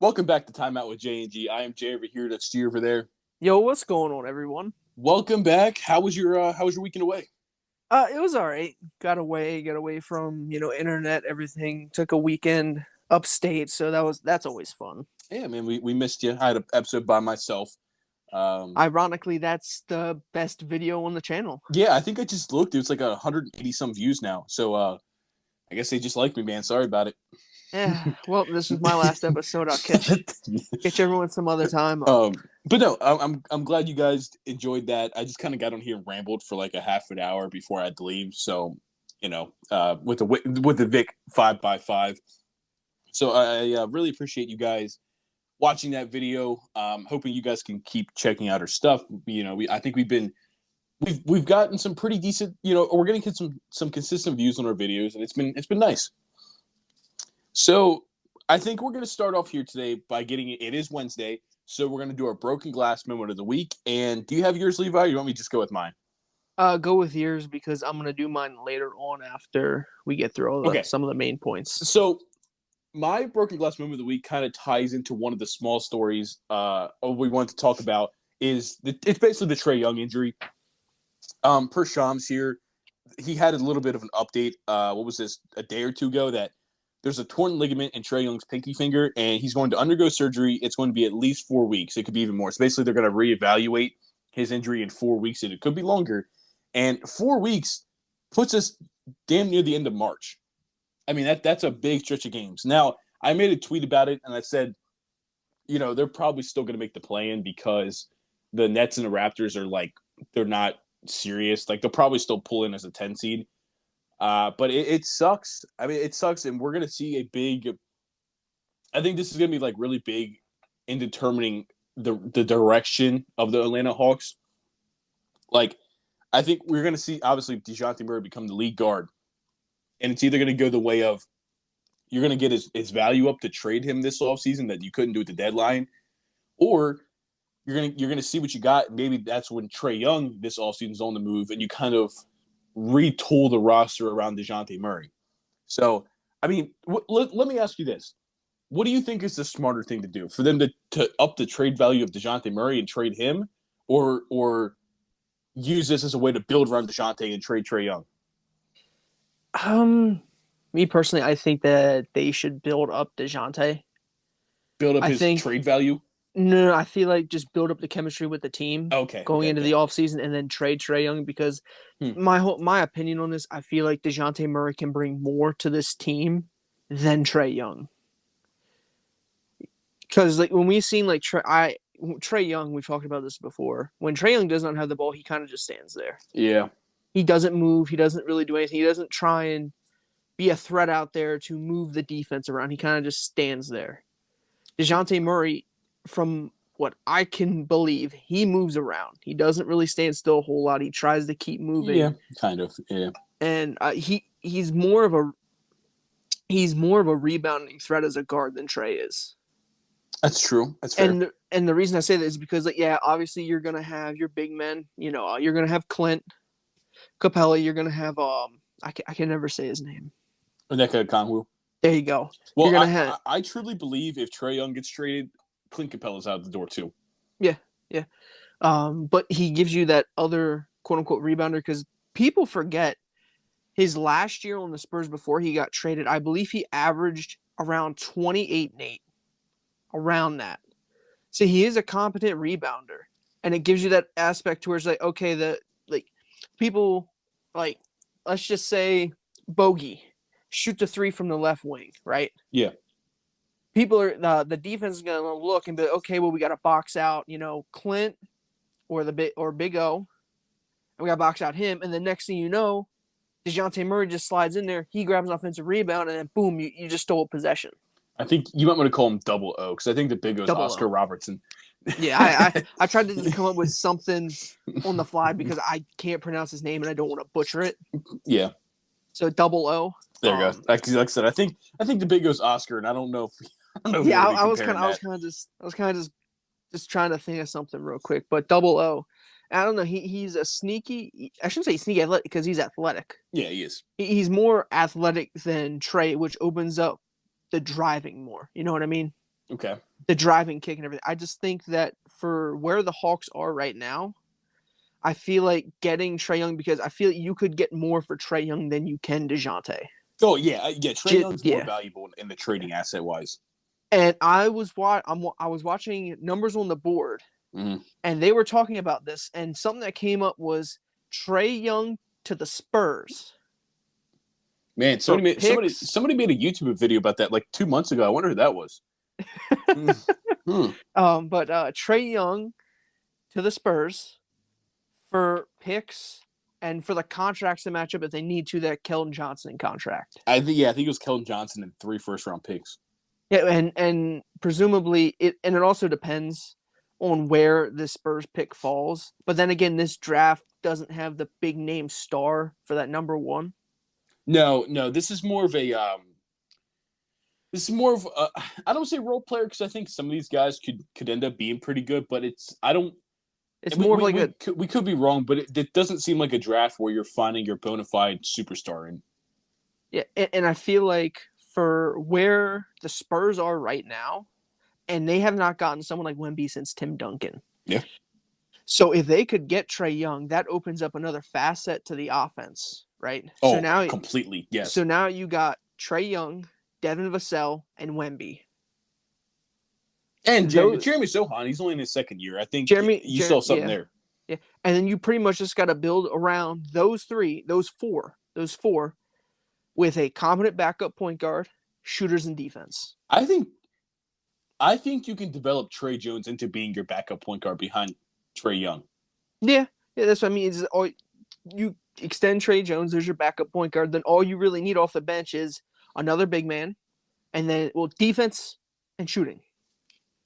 Welcome back to Timeout with J and G. I am Jay over here. That's G over there. Yo, what's going on, everyone? Welcome back. How was your weekend away? It was all right. Got away from internet, everything. Took a weekend upstate, so that's always fun. Yeah, man, we missed you. I had an episode by myself. Ironically, that's the best video on the channel. Yeah, I think I just looked. It's like 180 some views now. So I guess they just like me, man. Sorry about it. Yeah. Well, this is my last episode. I'll catch everyone some other time. But no, I'm glad you guys enjoyed that. I just kind of got on here and rambled for like a half an hour before I had to leave. So with the Vic 5x5. So I really appreciate you guys watching that video. Hoping you guys can keep checking out our stuff. I think we've gotten some pretty decent. We're getting some consistent views on our videos, and it's been nice. So I think we're going to start off here today by getting it. It is Wednesday, so we're going to do our broken glass moment of the week. And do you have yours, Levi? Or you want me to just go with mine? Go with yours because I'm gonna do mine later on after we get through some of the main points. So my broken glass moment of the week kind of ties into one of the small stories we want to talk about. It's basically the Trae Young injury. Per Shams here, he had a little bit of an update. What was this? A day or two ago that there's a torn ligament in Trae Young's pinky finger, and he's going to undergo surgery. It's going to be at least 4 weeks. It could be even more. So basically, they're going to reevaluate his injury in 4 weeks, and it could be longer. And 4 weeks puts us damn near the end of March. I mean, that's a big stretch of games. Now, I made a tweet about it, and I said, they're probably still going to make the play-in because the Nets and the Raptors are they're not serious. Like, they'll probably still pull in as a 10 seed. But it sucks. I mean, it sucks, and we're going to see I think this is going to be really big in determining the direction of the Atlanta Hawks. I think we're going to see, obviously, DeJounte Murray become the lead guard, and it's either going to go the way of you're going to get his value up to trade him this offseason that you couldn't do at the deadline, or you're going to see what you got. Maybe that's when Trae Young this offseason is on the move, and you kind of retool the roster around DeJounte Murray. So, I mean, let me ask you this. What do you think is the smarter thing to do? For them to up the trade value of DeJounte Murray and trade him, or use this as a way to build around DeJounte and trade Trae Young? Me personally, I think that they should build up DeJounte. Build up his trade value? No, I feel like just build up the chemistry with the team going into the offseason and then trade Trae Young because my opinion on this, I feel like DeJounte Murray can bring more to this team than Trae Young. Because when we've seen Trae Young, we've talked about this before. When Trae Young does not have the ball, he kind of just stands there. Yeah. He doesn't move. He doesn't really do anything. He doesn't try and be a threat out there to move the defense around. He kind of just stands there. DeJounte Murray, from what I can believe, he moves around. He doesn't really stand still a whole lot. He tries to keep moving. Yeah, kind of. Yeah. And he's more of a rebounding threat as a guard than Trae is. That's true. That's fair. And the reason I say that is because obviously you're gonna have your big men. You're gonna have Clint Capella. You're gonna have I can never say his name. Onyeka Okongwu. There you go. Well, I truly believe if Trae Young gets traded, Clint Capella's out the door too. Yeah. But he gives you that other quote unquote rebounder because people forget his last year on the Spurs before he got traded. I believe he averaged around 28 and 8, around that. So he is a competent rebounder, and it gives you that aspect to where it's people let's just say Bogey shoot the three from the left wing, right? Yeah. People are the defense is gonna look and be like, okay, well we got to box out, Clint or Big O, and we got to box out him, and the next thing you know, DeJounte Murray just slides in there, he grabs an offensive rebound, and then boom, you just stole possession. I think you might want to call him Double O because I think the Big O is Oscar Robertson. Yeah, I tried to come up with something on the fly because I can't pronounce his name and I don't want to butcher it. Yeah. So Double O. There you go. Like I said, I think the Big O's Oscar, and I don't know if. Yeah, I was kind of just trying to think of something real quick, but Double O. I don't know. He's a sneaky. I shouldn't say sneaky athletic because he's athletic. Yeah, he is. He's more athletic than Trae, which opens up the driving more. You know what I mean? Okay. the driving kick and everything. I just think that for where the Hawks are right now, I feel like getting Trae Young, because I feel you could get more for Trae Young than you can DeJounte. Oh yeah, yeah. Trae Young's more Yeah. valuable in the trading asset wise. And I was watching numbers on the board, and they were talking about this, and something that came up was Trae Young to the Spurs. Man, somebody made a YouTube video about that like 2 months ago. I wonder who that was. But Trae Young to the Spurs for picks and for the contracts to match up if they need to, that Keldon Johnson contract. I think it was Keldon Johnson and 3 first-round picks. Yeah, and presumably it also depends on where the Spurs pick falls. But then again, this draft doesn't have the big name star for that number 1. No, this is more of a I don't say role player because I think some of these guys could end up being pretty good, but we could be wrong, but it doesn't seem like a draft where you're finding your bona fide superstar in. Yeah, and I feel like for where the Spurs are right now, and they have not gotten someone like Wemby since Tim Duncan. Yeah. So if they could get Trae Young, that opens up another facet to the offense, right? Oh, so now, completely, yes. So now you got Trae Young, Devin Vassell, and Wemby. And Jeremy Sohan, he's only in his second year. I think you saw something there. Yeah, and then you pretty much just got to build around those four, with a competent backup point guard, shooters, and defense. I think you can develop Trae Jones into being your backup point guard behind Trae Young. Yeah, that's what I mean. You extend Trae Jones as your backup point guard, then all you really need off the bench is another big man, and then defense and shooting.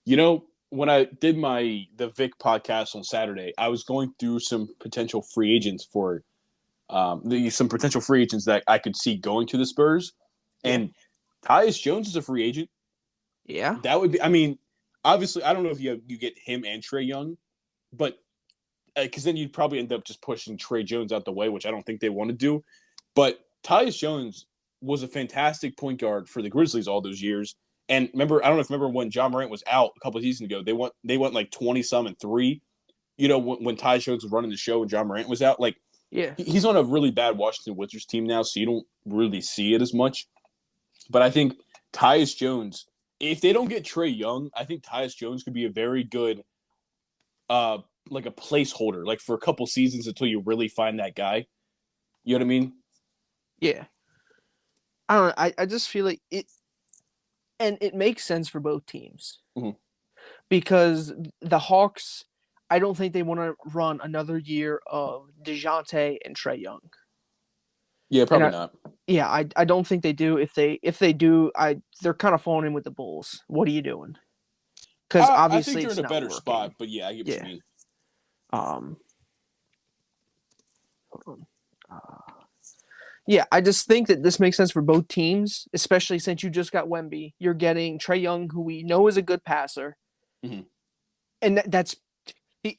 You know, when I did the Vic podcast on Saturday, I was going through some potential free agents that I could see going to the Spurs, and Tyus Jones is a free agent. Yeah, that would be. I mean, obviously, I don't know if you get him and Trae Young, but because then you'd probably end up just pushing Trae Jones out the way, which I don't think they want to do. But Tyus Jones was a fantastic point guard for the Grizzlies all those years. And I don't know if you remember when John Morant was out a couple of seasons ago, they went like 20-some and 3. You know, when Tyus Jones was running the show and John Morant was out, like he's on a really bad Washington Wizards team now, so you don't really see it as much. But I think Tyus Jones, if they don't get Trae Young, I think Tyus Jones could be a very good like a placeholder, like for a couple seasons until you really find that guy. You know what I mean? Yeah. I don't know. I just feel like it, and it makes sense for both teams. Mm-hmm. Because the Hawks, I don't think they want to run another year of DeJounte and Trae Young. Yeah, probably not. Yeah, I don't think they do. If they do, they're kind of falling in with the Bulls. What are you doing? Because obviously I think it's they're in a better working. spot, but yeah, I get what you mean. Hold on. Yeah, I just think that this makes sense for both teams, especially since you just got Wemby. You're getting Trae Young, who we know is a good passer, and that's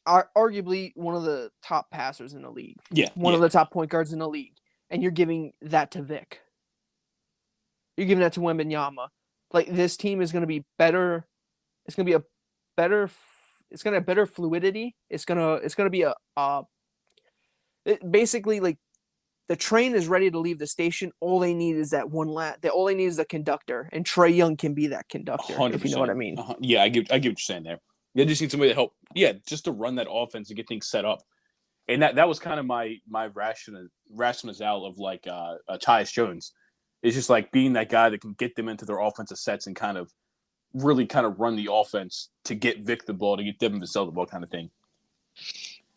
arguably one of the top passers in the league. Yeah, one of the top point guards in the league, and you're giving that to Vic. You're giving that to Wembanyama. Like, this team is going to be better. It's going to have better fluidity. It's going to be basically like the train is ready to leave the station. All they need is that one all they need is a conductor, and Trae Young can be that conductor. 100%. If you know what I mean. Yeah, I get what you're saying there. They just need somebody to help. Yeah, just to run that offense and get things set up. And that was kind of my rationale of like Tyus Jones. It's just like being that guy that can get them into their offensive sets and kind of run the offense to get Vic the ball, to get Devin Vassell the ball, kind of thing.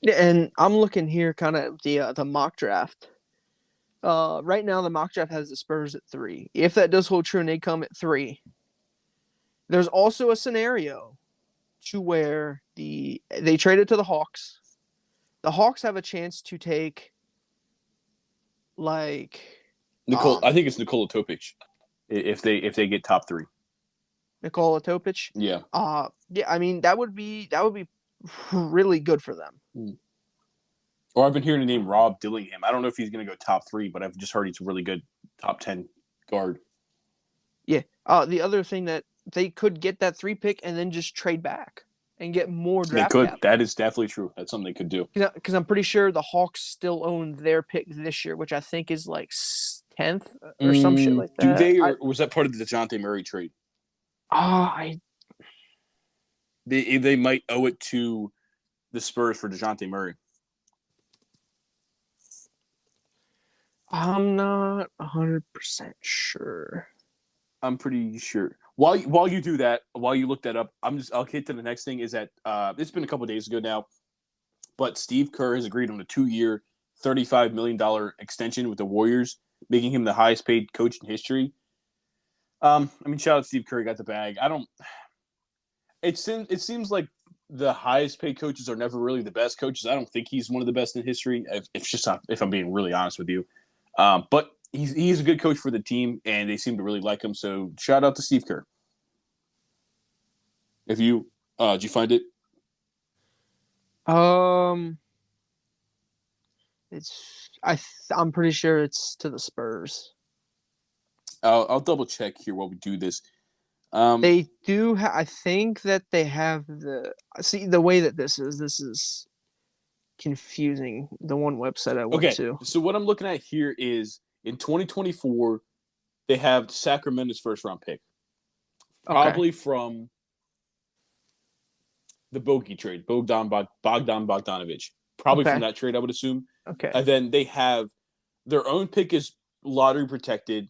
Yeah, and I'm looking here kind of the mock draft. Right now the mock draft has the Spurs at 3. If that does hold true and they come at 3, there's also a scenario to where they trade it to the Hawks. The Hawks have a chance to take like I think it's Nikola Topic if they get top 3. Nikola Topic? Yeah. Yeah, I mean that would be really good for them. Or I've been hearing the name Rob Dillingham. I don't know if he's going to go top 3, but I've just heard he's a really good top 10 guard. Yeah. The other thing that they could get that 3 pick and then just trade back and get more They draft could. capital. That is definitely true. That's something they could do. Because I'm pretty sure the Hawks still own their pick this year, which I think is like 10th or some shit like Do that. they, or was that part of the DeJounte Murray trade? I They might owe it to the Spurs for DeJounte Murray. I'm not 100% sure. I'm pretty sure. While you do that, while you look that up, I'll get to the next thing. Is that it's been a couple of days ago now, but Steve Kerr has agreed on a 2-year, $35 million extension with the Warriors, making him the highest paid coach in history. I mean, shout out Steve Kerr, got the bag. It seems like the highest paid coaches are never really the best coaches. I don't think he's one of the best in history. If I'm being really honest with you, but he's a good coach for the team, and they seem to really like him. So shout out to Steve Kerr. If you did you find it? I'm pretty sure it's to the Spurs. I'll double check here while we do this. They do. I think that they have the way that this is confusing. The one website I went to. So what I'm looking at here is in 2024, they have Sacramento's first round pick, probably from the Bogey trade, Bogdan Bogdanovic, probably from that trade, I would assume. Okay. And then they have their own pick is lottery protected,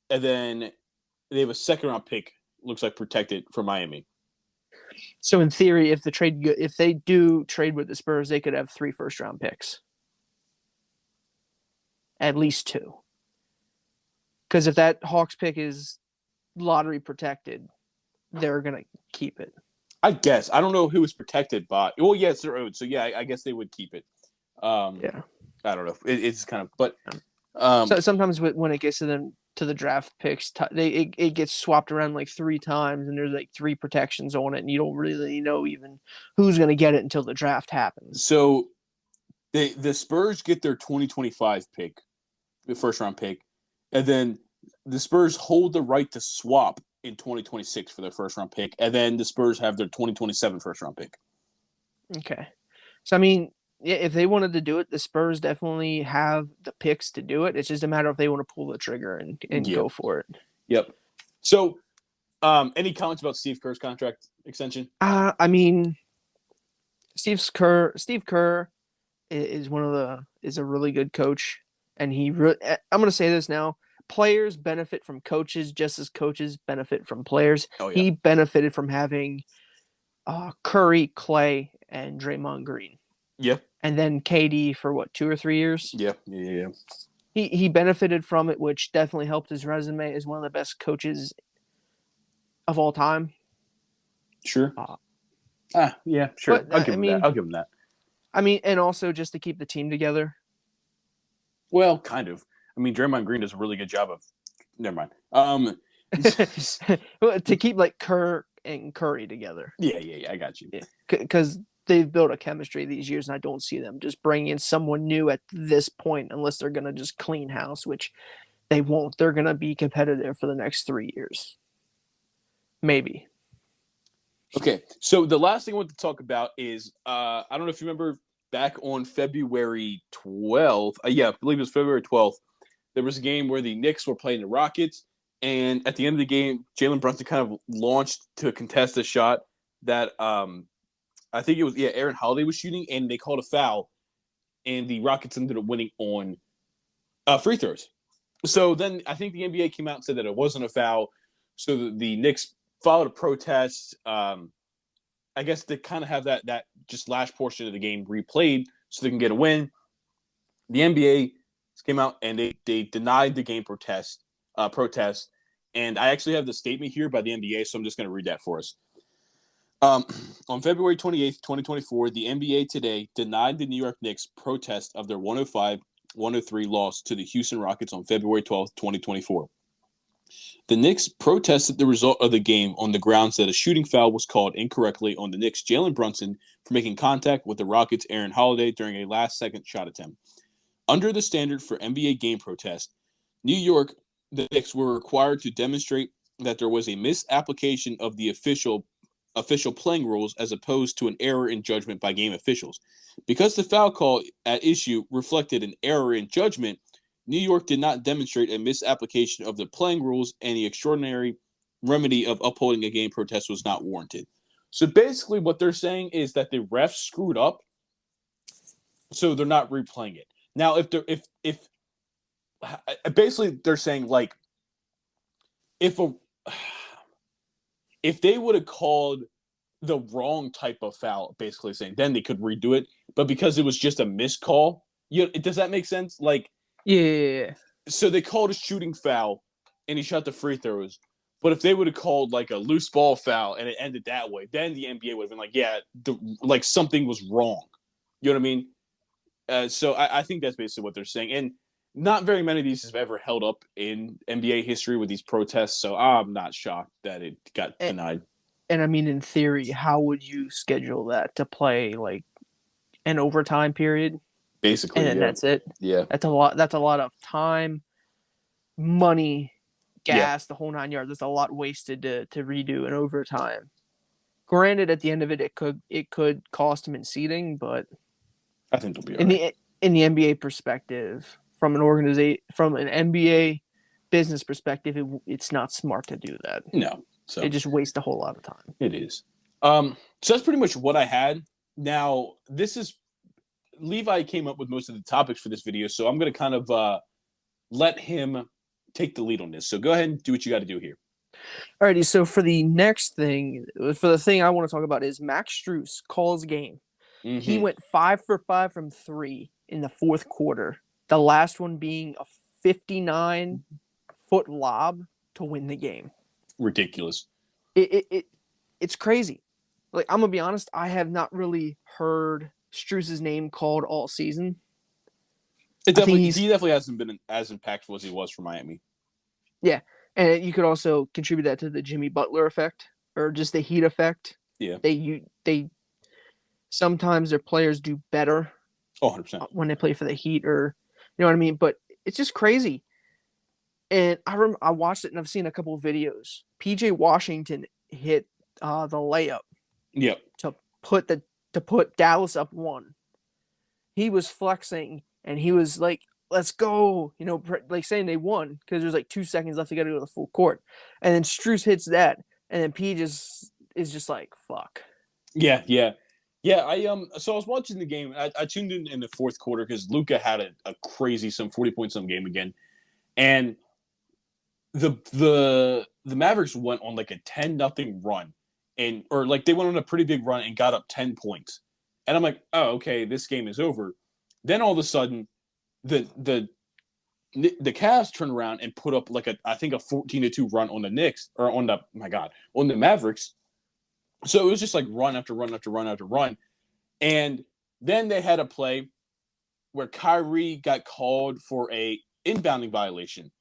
and then they have a second round pick, looks like protected for Miami. So in theory, if they do trade with the Spurs, they could have 3 first round picks, at least 2. Because if that Hawks pick is lottery protected, they're gonna keep it. I guess I don't know who is protected by. Well, yeah, it's their own. So yeah, I guess they would keep it. Yeah, I don't know. It's kind of, but so sometimes when it gets to the draft picks, it gets swapped around like 3 times, and there's like 3 protections on it, and you don't really know even who's gonna get it until the draft happens. So the Spurs get their 2025 pick, the first round pick, and then the Spurs hold the right to swap in 2026 for their first round pick, and then the Spurs have their 2027 first round pick. Okay. So I mean, yeah, if they wanted to do it, the Spurs definitely have the picks to do it. It's just a matter if they want to pull the trigger and go for it. Yep. So any comments about Steve Kerr's contract extension? I mean, Steve Kerr is is a really good coach, and I'm going to say this now. Players benefit from coaches just as coaches benefit from players. Oh, yeah. He benefited from having Curry, Clay, and Draymond Green. Yeah. And then KD for 2 or 3 years. Yeah. He benefited from it, which definitely helped his resume as one of the best coaches of all time. Sure. Yeah, sure. But, I'll give him that. I mean, and also just to keep the team together. Well, kind of. I mean, Draymond Green does a really good job of. Never mind. To keep like Kerr and Curry together. Yeah. I got you. Because they've built a chemistry these years, and I don't see them just bringing in someone new at this point unless they're going to just clean house, which they won't. They're going to be competitive for the next 3 years. Maybe. Okay, so the last thing I want to talk about is I don't know if you remember back on February 12th. I believe it was February 12th. There was a game where the Knicks were playing the Rockets, and at the end of the game, Jalen Brunson kind of launched to contest a shot that I think it was Aaron Holiday was shooting, and they called a foul, and the Rockets ended up winning on free throws. So then I think the NBA came out and said that it wasn't a foul, so the Knicks filed a protest. I guess they kind of have that just last portion of the game replayed so they can get a win. The NBA came out and they denied the game protest. And I actually have the statement here by the NBA, so I'm just going to read that for us. On February 28th, 2024, the NBA Today denied the New York Knicks' protest of their 105-103 loss to the Houston Rockets on February 12th, 2024. The Knicks protested the result of the game on the grounds that a shooting foul was called incorrectly on the Knicks' Jalen Brunson for making contact with the Rockets' Aaron Holiday during a last-second shot attempt. Under the standard for NBA game protest, New York, the Knicks were required to demonstrate that there was a misapplication of the official playing rules as opposed to an error in judgment by game officials. Because the foul call at issue reflected an error in judgment, New York did not demonstrate a misapplication of the playing rules, and the extraordinary remedy of upholding a game protest was not warranted. So basically, what they're saying is that the refs screwed up, so they're not replaying it. Now, if basically they're saying like if they would have called the wrong type of foul, basically saying then they could redo it, but because it was just a missed call, does that make sense? Like, Yeah. so they called a shooting foul, and he shot the free throws. But if they would have called like a loose ball foul and it ended that way, then the NBA would have been like, yeah, like something was wrong. You know what I mean? So I think that's basically what they're saying. And not very many of these have ever held up in NBA history with these protests. So I'm not shocked that it got denied. And I mean, in theory, how would you schedule that to play like an overtime period? Basically, and then that's it. Yeah, That's a lot. That's a lot of time, money, gas, the whole 9 yards. That's a lot wasted to redo an overtime. Granted, at the end of it, it could cost him in seating, but I think they'll be all right. In the NBA perspective, from an NBA business perspective, it's not smart to do that. No, so it just wastes a whole lot of time. It is. So that's pretty much what I had. Now, this is Levi came up with most of the topics for this video, so I'm going to kind of let him take the lead on this. So go ahead and do what you got to do here. Alrighty, so for the next thing, for the thing I want to talk about is Max Strus calls game. Mm-hmm. He went 5 for 5 from 3 in the fourth quarter. The last one being a 59-foot lob to win the game. Ridiculous. It's crazy. Like, I'm gonna be honest, I have not really heard Strus's name called all season. He definitely hasn't been as impactful as he was for Miami. Yeah, and you could also contribute that to the Jimmy Butler effect or just the Heat effect. Yeah, they sometimes their players do better 100% when they play for the Heat, or you know what I mean. But it's just crazy. And I watched it and I've seen a couple of videos. PJ Washington hit the layup. Yep. To put Dallas up 1. He was flexing and he was like, "Let's go!" You know, like saying they won because there's like 2 seconds left to get to the full court. And then Strus hits that, and then P is just like, "Fuck." Yeah. So I was watching the game. I tuned in the fourth quarter because Luka had a crazy 40-point game again, and the Mavericks went on like a 10-0 run, or like they went on a pretty big run and got up 10 points, and I'm like, oh, okay, this game is over. Then all of a sudden, the Cavs turn around and put up like I think a 14-2 run on the Knicks or on the Mavericks. So it was just like run after run after run after run, and then they had a play where Kyrie got called for a inbounding violation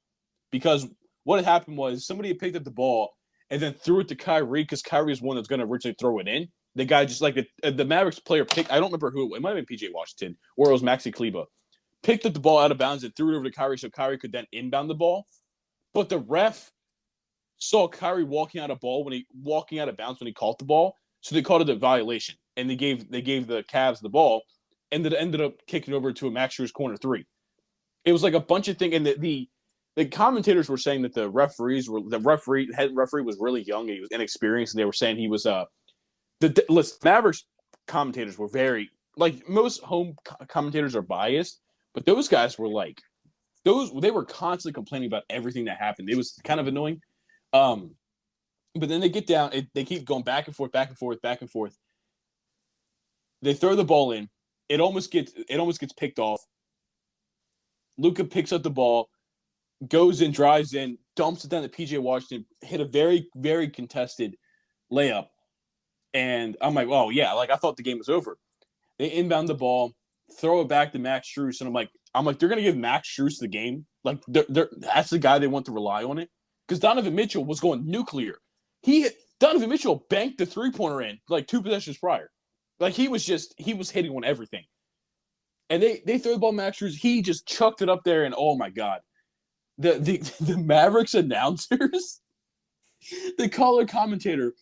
because what had happened was somebody had picked up the ball and then threw it to Kyrie because Kyrie is one that's going to originally throw it in. The guy just like the Mavericks player picked. I don't remember who it might have been PJ Washington or it was Maxi Kleber. Picked up the ball out of bounds and threw it over to Kyrie so Kyrie could then inbound the ball. But the ref saw Kyrie walking out of bounds when he caught the ball, so they called it a violation and they gave the Cavs the ball, and it ended up kicking over to a Max Strus corner 3. It was like a bunch of things, and the commentators were saying that the head referee was really young and he was inexperienced, and they were saying he was the Mavericks commentators were very, like, most home commentators are biased, but those guys were like they were constantly complaining about everything that happened. It was kind of annoying. But then they get down, they keep going back and forth, back and forth, back and forth. They throw the ball in. It almost gets picked off. Luka picks up the ball, goes in, drives in, dumps it down to PJ Washington, hit a very, very contested layup. And I'm like, oh yeah, like I thought the game was over. They inbound the ball, throw it back to Max Strus, and I'm like, they're gonna give Max Strus the game. Like that's the guy they want to rely on it. Because Donovan Mitchell was going nuclear. Donovan Mitchell banked the 3-pointer in like 2 possessions prior. Like he was hitting on everything. And they throw the ball Max Strus. He just chucked it up there, and oh my God. The Mavericks announcers the color commentator,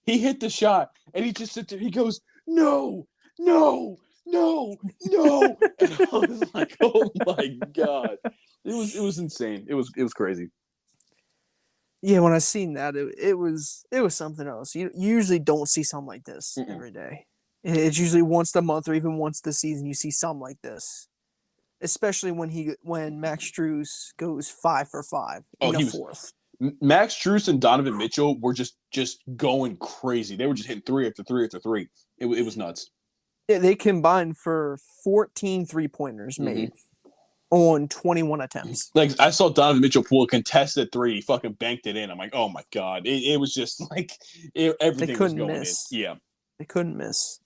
he hit the shot, and he just sits there. He goes, no, no, no, no. And I was like, oh my God. It was insane. It was crazy. Yeah, when I seen that, it was something else. You usually don't see something like this Mm-mm. every day. It's usually once a month or even once the season you see something like this. Especially when Max Strus goes 5 for 5 in the fourth. Max Strus and Donovan Mitchell were just going crazy. They were just hitting three after three after three. It was nuts. Yeah, they combined for 14 3-pointers made on 21 attempts. Like, I saw Donovan Mitchell pull a contested three. He fucking banked it in. I'm like, oh my God. It was just like everything was going miss. in. Yeah. They couldn't miss.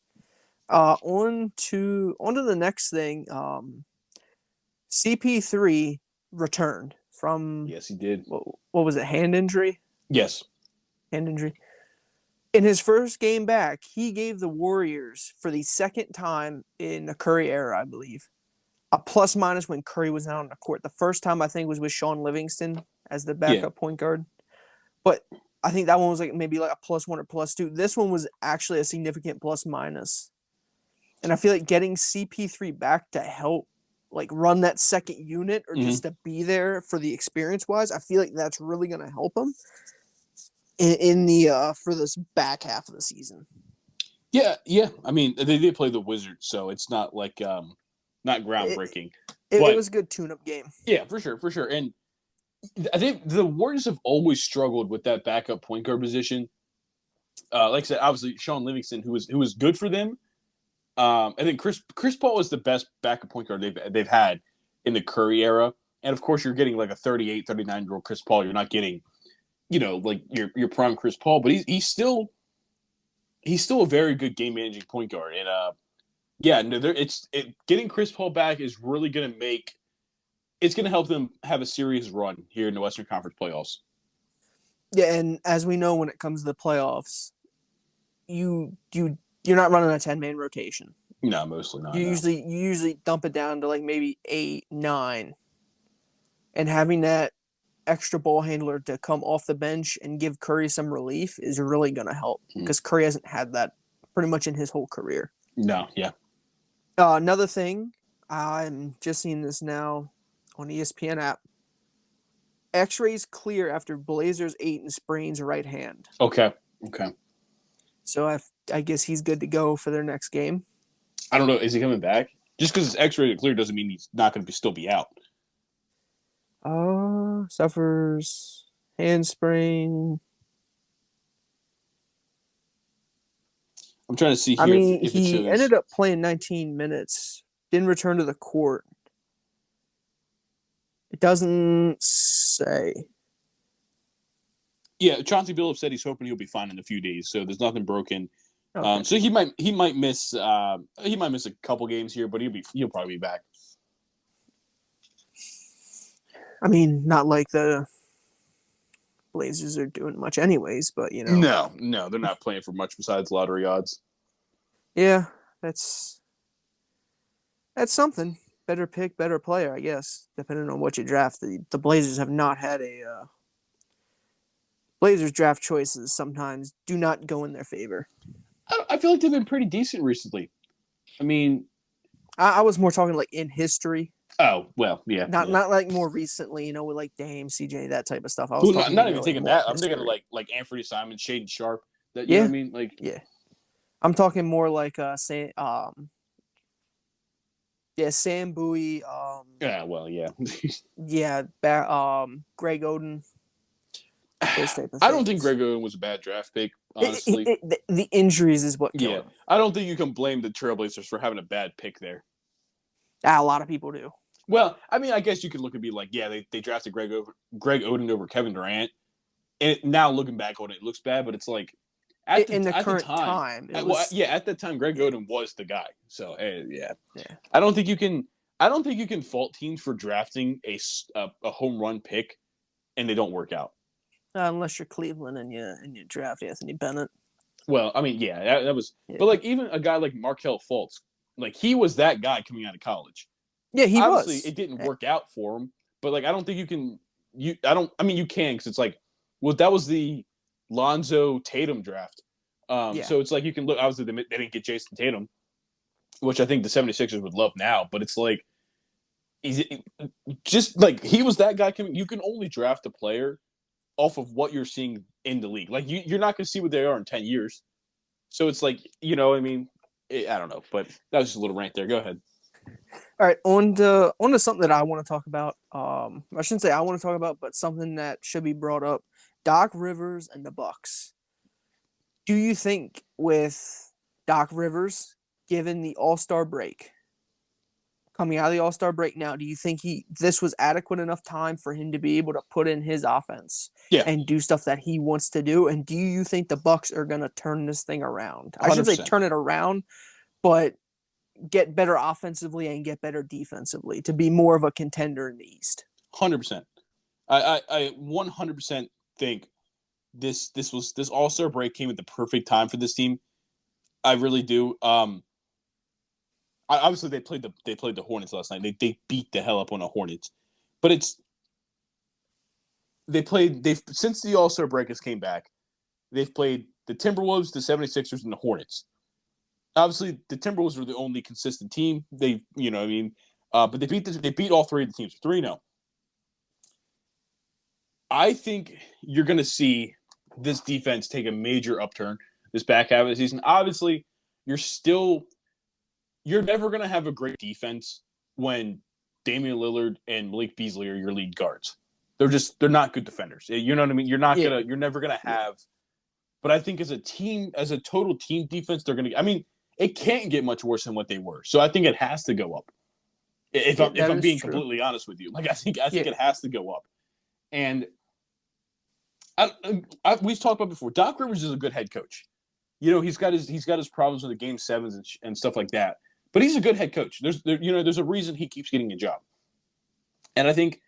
On to the next thing. CP3 returned from. Yes, he did. What was it? Hand injury? Yes. Hand injury. In his first game back, he gave the Warriors, for the second time in the Curry era, I believe, a plus-minus when Curry was not on the court. The first time, I think, was with Sean Livingston as the backup point guard. But I think that one was maybe like a +1 or +2. This one was actually a significant plus-minus. And I feel like getting CP3 back to help run that second unit or just to be there for the experience-wise, I feel like that's really going to help him in the for this back half of the season. Yeah. I mean, they did play the Wizards, so it's not like not groundbreaking. It was a good tune-up game. Yeah, for sure. And I think the Warriors have always struggled with that backup point guard position. Like I said, obviously Sean Livingston, who was good for them. I think Chris Paul is the best backup point guard they've had in the Curry era. And of course, you're getting like a 38, 39-year-old Chris Paul. You're not getting, like your prime Chris Paul, but he's still a very good game managing point guard. And getting Chris Paul back is really going to help them have a serious run here in the Western Conference playoffs. Yeah, and as we know, when it comes to the playoffs, you're not running a 10-man rotation. No, mostly not. You usually dump it down to maybe 8, 9, and having that extra ball handler to come off the bench and give Curry some relief is really going to help because Curry hasn't had that pretty much in his whole career. No, yeah. Another thing, I'm just seeing this now on ESPN app. X-rays clear after Blazers 8 and sprains right hand. Okay. So I guess he's good to go for their next game. I don't know. Is he coming back? Just because it's X-rated clear doesn't mean he's not going to still be out. Suffers hand sprain. I'm trying to see here. He ended up playing 19 minutes. Didn't return to the court. It doesn't say. Yeah, Chauncey Billups said he's hoping he'll be fine in a few days, so there's nothing broken. Okay. So he might miss a couple games here, but he'll probably be back. I mean, not like the Blazers are doing much anyways, but No, they're not playing for much besides lottery odds. Yeah, that's something. Better pick, better player, I guess, depending on what you draft. The Blazers have not had a Blazers draft choices sometimes do not go in their favor. I feel like they've been pretty decent recently. I mean, I was more talking in history. Oh, well, yeah. Not more recently, with Dame, CJ, that type of stuff. I was not even thinking that. I'm thinking of Anthony Simons, Shaden Sharp. That you know what I mean? Yeah. I'm talking more Sam Bowie. Yeah, well, yeah. Greg Oden. Those type of I don't think Greg Oden was a bad draft pick, honestly. The injuries is what killed him. I don't think you can blame the Trailblazers for having a bad pick there. A lot of people do. Well, I mean, I guess you could look and be like, yeah, they drafted Greg Oden over Kevin Durant. And now looking back on it, it looks bad, but it's like at the time, at that time, Greg Oden was the guy. So yeah. I don't think you can fault teams for drafting a home run pick and they don't work out. Unless you're Cleveland and you draft Anthony Bennett. Well, I mean, that was, but even a guy like Markelle Fultz, he was that guy coming out of college. Yeah, he Obviously, was. It didn't work out for him, but I don't think you can. You can because it's that was the Lonzo Tatum draft. Yeah. So it's like you can look. Obviously, they didn't get Jason Tatum, which I think the 76ers would love now. But it's like, just like he was that guy. You can only draft a player off of what you're seeing in the league. Like you're not going to see what they are in 10 years. So it's like, I mean, I don't know, but that was just a little rant there. Go ahead. All right, on to something that I want to talk about. I shouldn't say I want to talk about, but something that should be brought up. Doc Rivers and the Bucks. Do you think with Doc Rivers, given the All-Star break, coming out of the All-Star break now, do you think this was adequate enough time for him to be able to put in his offense Yeah, and do stuff that he wants to do? And do you think the Bucks are going to turn this thing around? I should say 100%. turn it around, but get better offensively and get better defensively to be more of a contender in the East. 100%. I 100% think this All-Star break came at the perfect time for this team. I really do. Obviously they played the Hornets last night. They beat the hell up on the Hornets, but they've since the All-Star break has came back. They've played the Timberwolves, the 76ers, and the Hornets. Obviously, the Timberwolves were the only consistent team. But they beat all three of the teams 3-0. I think you're going to see this defense take a major upturn this back half of the season. Obviously, you're never going to have a great defense when Damian Lillard and Malik Beasley are your lead guards. They're not good defenders. You know what I mean? You're never going to have. But I think as a team, as a total team defense, they're going to. I mean, it can't get much worse than what they were. So I think it has to go up. If I'm being completely honest with you, like I think it has to go up. And we've talked about before. Doc Rivers is a good head coach. He's got his problems with the game sevens and stuff like that. But he's a good head coach. There's a reason he keeps getting a job. And I think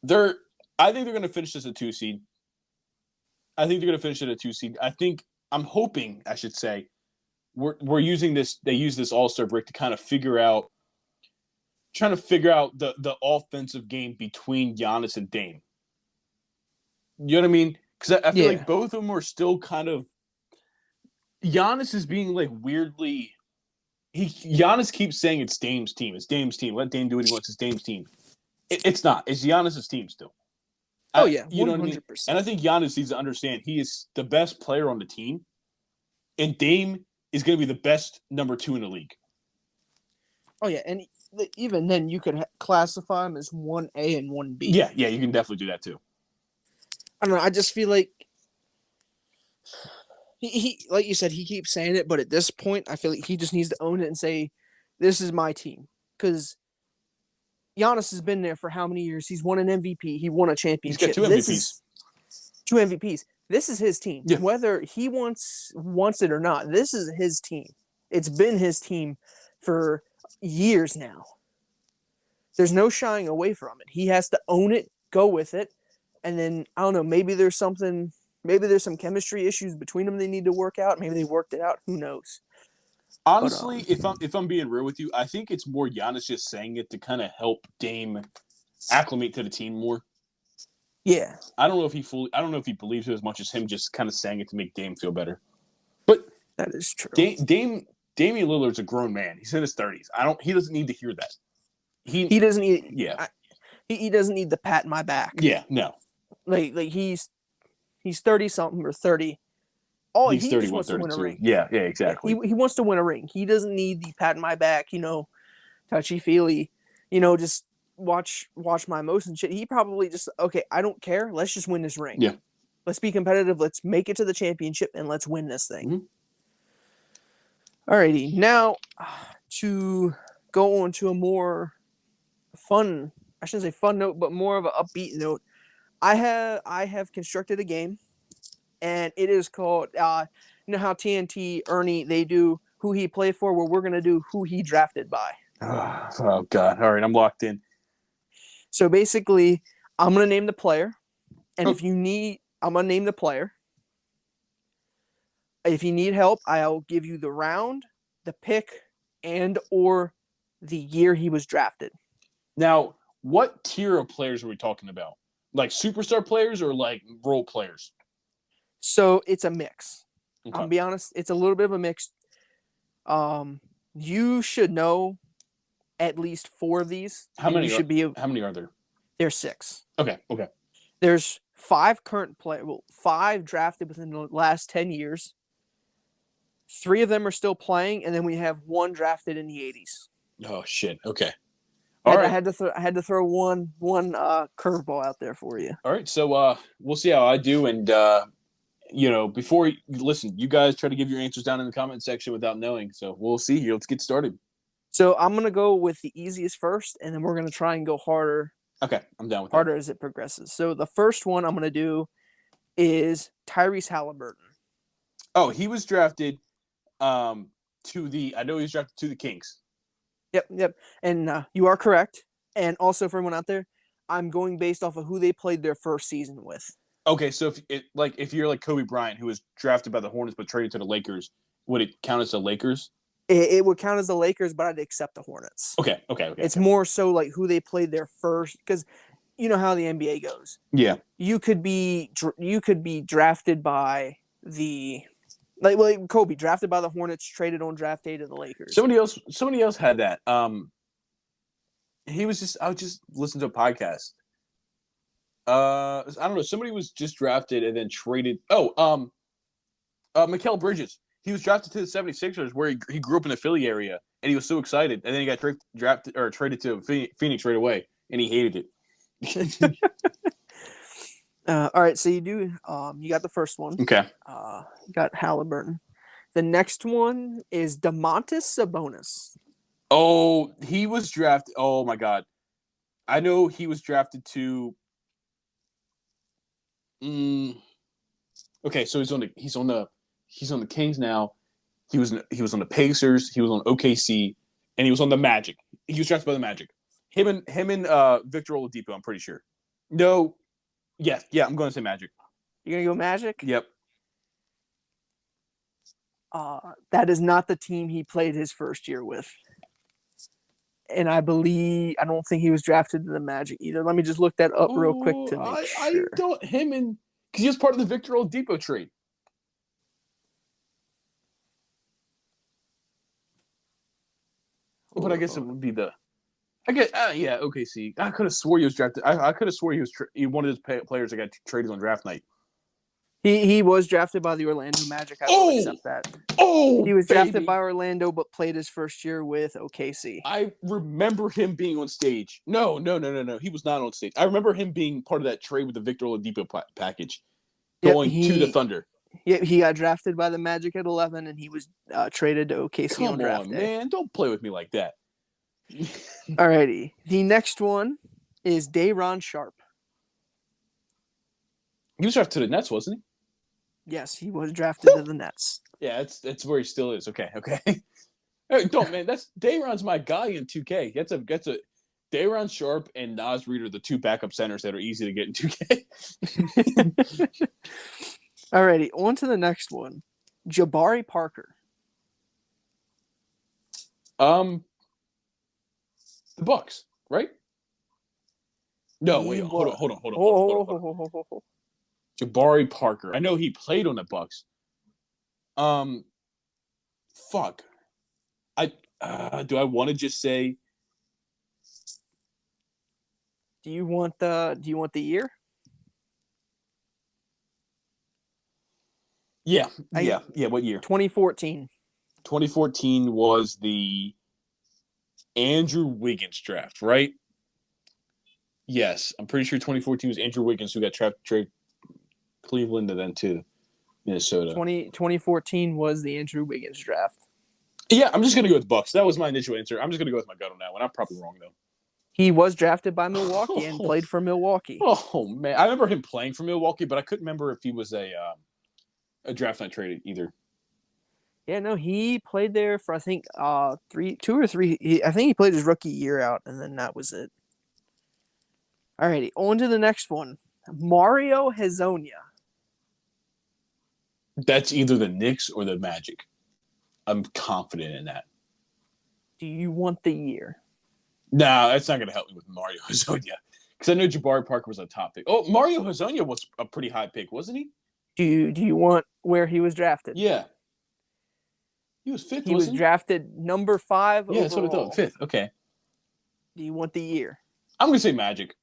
they're going to finish as a 2 seed. I think they're going to finish at a 2 seed. I'm hoping, I should say, we're using this. They use this All-Star break to kind of trying to figure out the offensive game between Giannis and Dame. You know what I mean? Because I feel like both of them are still kind of. Giannis is being like weirdly. Giannis keeps saying it's Dame's team. It's Dame's team. Let Dame do what he wants. It's Dame's team. It's not. It's Giannis's team still. Oh yeah, 100%. You know what I mean? And I think Giannis needs to understand he is the best player on the team, and Dame is going to be the best number 2 in the league. Oh yeah, and even then you could classify him as 1A and 1B. Yeah, you can definitely do that too. I don't know. I just feel like he like you said, he keeps saying it, but at this point, I feel like he just needs to own it and say, "This is my team." Because Giannis has been there for how many years? He's won an MVP. He won a championship. He's got 2 MVPs. 2 MVPs. This is his team. Yeah. Whether he wants it or not, this is his team. It's been his team for years now. There's no shying away from it. He has to own it, go with it, and then I don't know. Maybe there's some chemistry issues between them they need to work out. Maybe they worked it out. Who knows? Honestly, if I'm being real with you, I think it's more Giannis just saying it to kind of help Dame acclimate to the team more. Yeah. I don't know if he believes it as much as him just kind of saying it to make Dame feel better. But that is true. Damian Lillard's a grown man. He's in his 30s. He doesn't need to hear that. He doesn't need. Yeah. He doesn't need the pat in my back. Yeah. No. Like he's 30 something or 30. All he just wants to win a ring. Yeah, exactly. He wants to win a ring. He doesn't need the pat in my back, touchy feely, just watch my emotions shit. He probably just, okay, I don't care. Let's just win this ring. Yeah. Let's be competitive. Let's make it to the championship and let's win this thing. Mm-hmm. Alrighty. Now to go on to a more fun, I shouldn't say fun note, but more of an upbeat note. I have constructed a game. And it is called, how TNT, Ernie, they do who he played for, where we're going to do who he drafted by. Oh, God. All right, I'm locked in. So basically, I'm going to name the player. And I'm going to name the player. If you need help, I'll give you the round, the pick, and or the year he was drafted. Now, what tier of players are we talking about? Like superstar players or like role players? So it's a mix. Okay. I'll be honest, it's a little bit of a mix. You should know at least 4 of these, How and you many are should be. how many are there? There's 6. Okay. Okay. There's 5 5 drafted within the last 10 years. 3 of them are still playing, and then we have 1 drafted in the 80s. Oh shit. Okay. I All right. had to throw one curveball out there for you. All right. So we'll see how I do, and before listen, you guys try to give your answers down in the comment section without knowing. So we'll see here. Let's get started. So I'm gonna go with the easiest first, and then we're gonna try and go harder Okay, I'm down with that. as it progresses. So the first one I'm gonna do is Tyrese Halliburton. Oh, he was drafted to the. I know he was drafted to the Kings. Yep. And you are correct. And also for everyone out there, I'm going based off of who they played their first season with. Okay, so if you're like Kobe Bryant, who was drafted by the Hornets but traded to the Lakers, would it count as the Lakers? It would count as the Lakers, but I'd accept the Hornets. Okay. It's more so like who they played their first, because you know how the NBA goes. Yeah. You could be drafted by the like Kobe, drafted by the Hornets, traded on draft day to the Lakers. Somebody else had that. I was just listening to a podcast. I don't know. Somebody was just drafted and then traded. Mikal Bridges. He was drafted to the 76ers where he grew up in the Philly area, and he was so excited. And then he got drafted or traded to Phoenix right away, and he hated it. All right, so you got the first one. Okay. You got Halliburton. The next one is Domantas Sabonis. Oh, he was drafted. Oh my God, I know he was drafted to. Okay, so he's on the Kings now. He was on the Pacers. He was on OKC, and he was on the Magic. He was drafted by the Magic. Him and Victor Oladipo. I'm pretty sure. No, yeah. I'm going to say Magic. You're gonna go Magic? Yep. That is not the team he played his first year with. And I don't think he was drafted to the Magic either. Let me just look that up real quick to make sure. Because he was part of the Victor Oladipo trade. But I guess it would be OKC. I could have swore he was drafted. I could have swore he was one of those players that got traded on draft night. He was drafted by the Orlando Magic. I will accept that. He was drafted by Orlando, but played his first year with OKC. I remember him being on stage. No. He was not on stage. I remember him being part of that trade with the Victor Oladipo package, going to the Thunder. Yeah, he got drafted by the Magic at 11, and he was traded to OKC on draft day. Man, don't play with me like that. Alrighty, the next one is Day'Ron Sharpe. He was drafted to the Nets, wasn't he? Yes, he was drafted to the Nets. Yeah, that's where he still is. Okay. Hey, don't, man. That's Day'Ron's my guy in 2K. That's a Day'Ron Sharpe and Naz Reid are the 2 backup centers that are easy to get in 2K. Alrighty, on to the next one. Jabari Parker. The Bucks, right? No, wait, hold on. Jabari Parker. I know he played on the Bucks. Fuck. Do I want to just say? Do you want the year? Yeah. What year? 2014. 2014 was the Andrew Wiggins draft, right? Yes, I'm pretty sure 2014 was Andrew Wiggins who got traded Cleveland and then to Minnesota. 2014 was the Andrew Wiggins draft. Yeah, I'm just going to go with Bucks. That was my initial answer. I'm just going to go with my gut on that one. I'm probably wrong, though. He was drafted by Milwaukee and played for Milwaukee. Oh, man. I remember him playing for Milwaukee, but I couldn't remember if he was a draft night traded either. Yeah, no, he played there for, I think, 2 or 3. I think he played his rookie year out, and then that was it. Alrighty, on to the next one. Mario Hezonja. That's either the Knicks or the Magic. I'm confident in that. Do you want the year? No, that's not going to help me with Mario Hezonja. Because I know Jabari Parker was a top pick. Oh, Mario Hezonja was a pretty high pick, wasn't he? Do you want where he was drafted? Yeah. He was fifth, He was wasn't he? drafted number 5 Yeah, that's what I thought. overall. Fifth. Okay. Do you want the year? I'm gonna say Magic.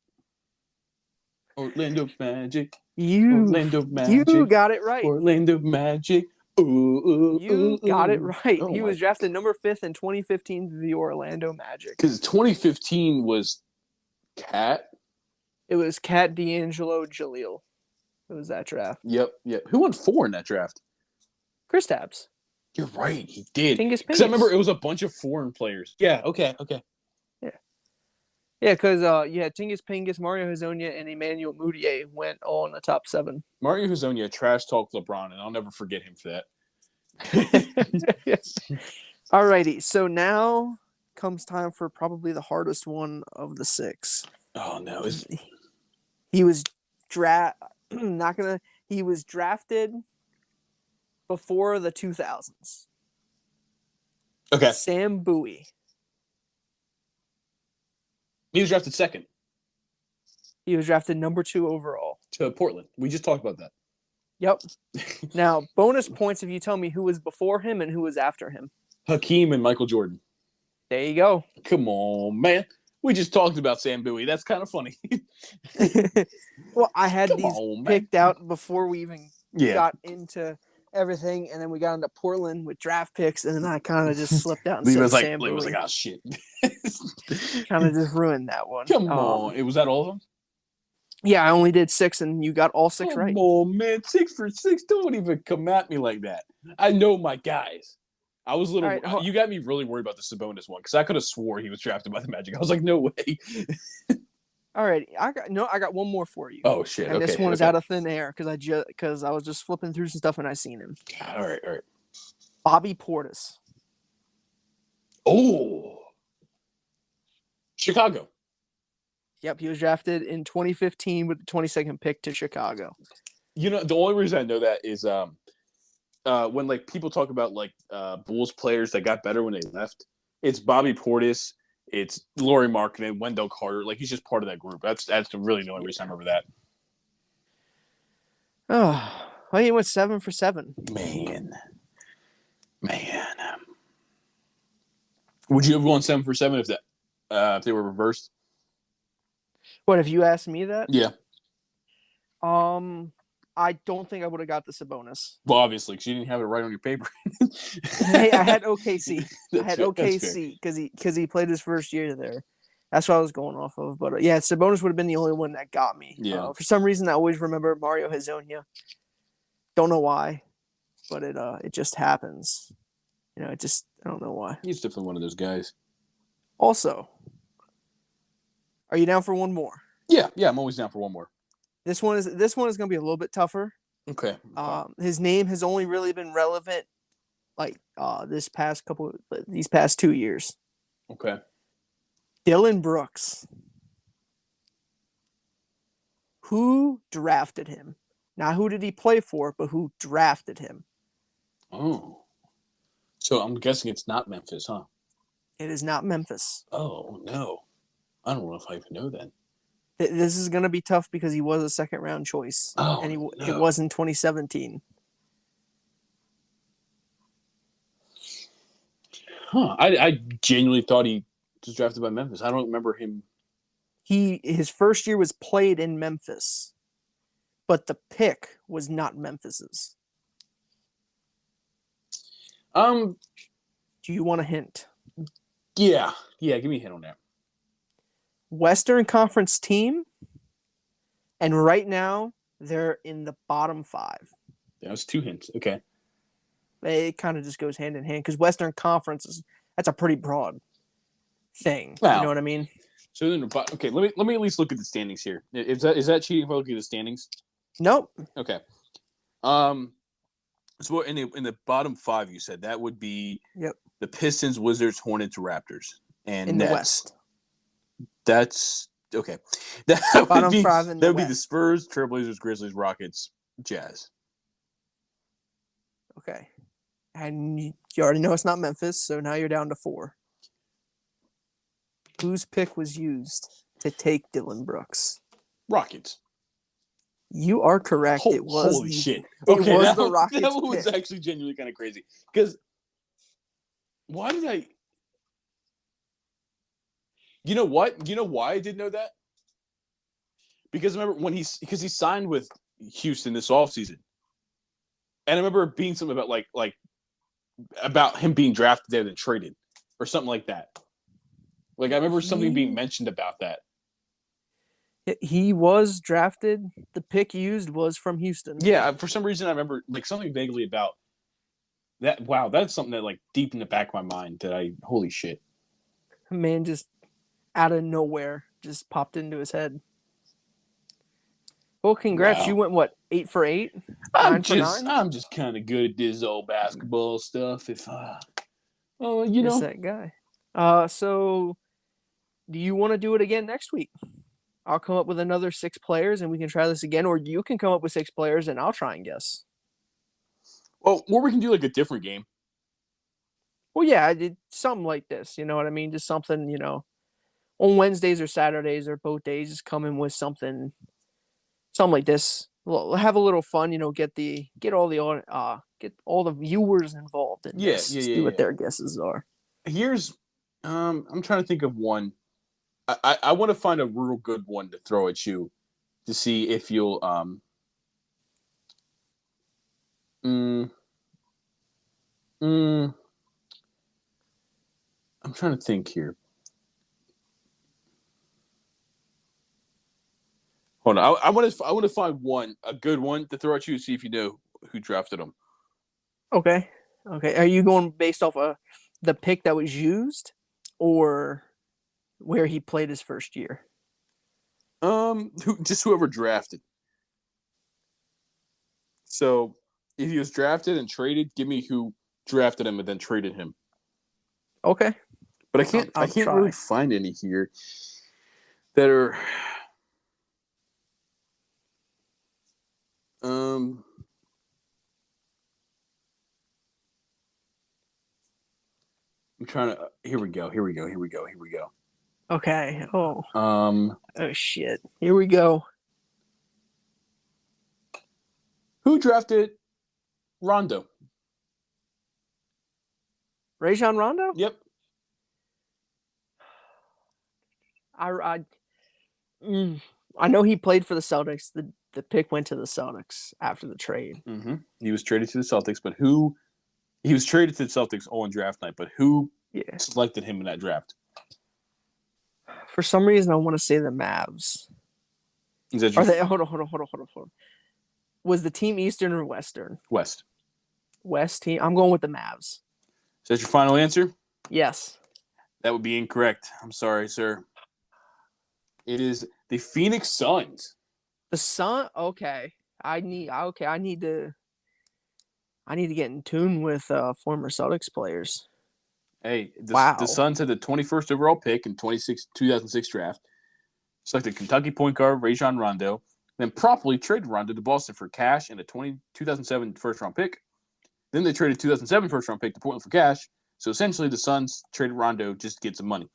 Orlando Magic. You Orlando you Magic. got it right. Orlando Magic. Ooh, ooh, You ooh, got it ooh. right. Oh He my! was drafted number 5th in 2015 to the Orlando Magic. Because 2015 was Cat. It was Cat D'Angelo Jaleel. It was that draft. Yep. Who won 4 in that draft? Kristaps. You're right. He did. Tingus Because I remember Pingus. it was a bunch of foreign players. Yeah. Okay. Yeah. Yeah, because Tingus Pingus, Mario Hezonja, and Emmanuel Mudiay went all in the top 7. Mario Hezonja trash talked LeBron, and I'll never forget him for that. Alrighty, so now comes time for probably the hardest one of the 6. Oh no! He was He was drafted before the 2000s. Okay. Sam Bowie. He was drafted second He was drafted number 2 overall. to Portland. We just talked about that. Yep. Now, bonus points if you tell me who was before him and who was after him. Hakeem and Michael Jordan. There you go. Come on, man. We just talked about Sam Bowie. That's kind of funny. Well, I had these picked out before we even got into everything, and then we got into Portland with draft picks, and then I kind of just slipped out and said Sam Bowie. Lee was like, oh, shit. Kind of just ruined that one. Come on. Was that all of them? Yeah, I only did 6, and you got all 6 right. Come on, man. 6 for 6. Don't even come at me like that. I know my guys. I was a little. Right, you got me really worried about the Sabonis one because I could have swore he was drafted by the Magic. I was like, no way. All right, I got one more for you. Oh shit! And this one is out of thin air because I was just flipping through some stuff and I seen him. All right. Bobby Portis. Oh, Chicago. Yep, he was drafted in 2015 with the 22nd pick to Chicago. You know, the only reason I know that is when like people talk about like Bulls players that got better when they left, it's Bobby Portis, it's Lauri Markkanen, Wendell Carter. Like he's just part of that group. That's really the only reason I remember that. Oh, well, he went 7 for 7. Man. Would you have gone 7 for 7 if they were reversed? What, if you asked me that? Yeah. I don't think I would have got the Sabonis. Well, obviously, because you didn't have it right on your paper. Hey, I had OKC. I had OKC because he played his first year there. That's what I was going off of. But yeah, Sabonis would have been the only one that got me. Yeah. For some reason, I always remember Mario Hezonja. Don't know why, but it just happens. You know, I don't know why. He's definitely one of those guys. Also, are you down for one more? Yeah, I'm always down for one more. This one is going to be a little bit tougher. Okay. His name has only really been relevant like these past 2 years. Okay. Dillon Brooks. Who drafted him? Not who did he play for, but who drafted him? Oh. So I'm guessing it's not Memphis, huh? It is not Memphis. Oh, no. I don't know if I even know that. This is going to be tough because he was a second-round choice. Oh, and no. it was in 2017. Huh. I genuinely thought he was drafted by Memphis. I don't remember him. His first year was played in Memphis, but the pick was not Memphis's. Do you want a hint? Yeah, give me a hint on that. Western Conference team, and right now they're in the bottom 5. That was 2 hints. Okay. It kind of just goes hand in hand because Western Conference that's a pretty broad thing. Wow. You know what I mean? So then, okay, let me at least look at the standings here. Is that cheating if I look at the standings? Nope. Okay. So in the bottom 5, you said that would be the Pistons, Wizards, Hornets, Raptors, and in Nets. The West. That's okay. That would be the Spurs, Trailblazers, Grizzlies, Rockets, Jazz. Okay. And you already know it's not Memphis, so now you're down to 4. Whose pick was used to take Dillon Brooks? Rockets. You are correct. Holy shit! It Okay, was that the one, Rockets that one was pick. actually genuinely kind of crazy. Because why did I? You know what? You know why I didn't know that? Because I remember when he signed with Houston this offseason. And I remember being something about about him being drafted there then traded or something like that. Like I remember something being mentioned about that. He was drafted. The pick used was from Houston. Yeah, for some reason I remember like something vaguely about that. Wow, that's something that like deep in the back of my mind that I holy shit. Man, just out of nowhere, just popped into his head. Well, congrats! You Wow. went what 8 for 8, 9 for 9. I'm just kind of good at this old basketball stuff. If oh, you Just know, that guy. So do you want to do it again next week? I'll come up with another 6 players and we can try this again, or you can come up with 6 players and I'll try and guess. well, or we can do like a different game. Well, yeah, I did something like this. You know what I mean? Just something, on Wednesdays or Saturdays or both days, just come in with something like this. Have a little fun, get all the viewers involved in Yeah, this. yeah, See yeah, what yeah. their guesses are. Here's I'm trying to think of one. I want to find a real good one to throw at you to see if you'll mm, mm, I'm trying to think here. Hold on. I want to find a good one to throw at you to see if you know who drafted him. Okay. Okay. Are you going based off of the pick that was used or where he played his first year? Just whoever drafted. So if he was drafted and traded, give me who drafted him and then traded him. Okay. But I I'll can't really try. find any here that are um I'm trying to here we go. Here we go. Here we go. Here we go. Okay. Oh. Um Oh shit. Here we go. who drafted Rondo? Rajon Rondo? Yep. I I mm, I know he played for the Celtics. The pick went to the Celtics after the trade. Mm-hmm. He was traded to the Celtics, but who he was traded to the Celtics on draft night, but who Yeah. selected him in that draft? For some reason I want to say the Mavs. Is that your Are they hold on. Was the team Eastern or Western? West? West team. I'm going with the Mavs. Is that your final answer? Yes. That would be incorrect. I'm sorry, sir. It is the Phoenix Suns. The Sun. Okay. I need to get in tune with former Celtics players. Hey, the Wow. Suns had the 21st overall pick in 2006 draft. Selected Kentucky point guard Rajon Rondo, then promptly traded Rondo to Boston for cash and a 2007 first round pick. Then they traded 2007 first round pick to Portland for cash. So essentially, the Suns traded Rondo just to get some money.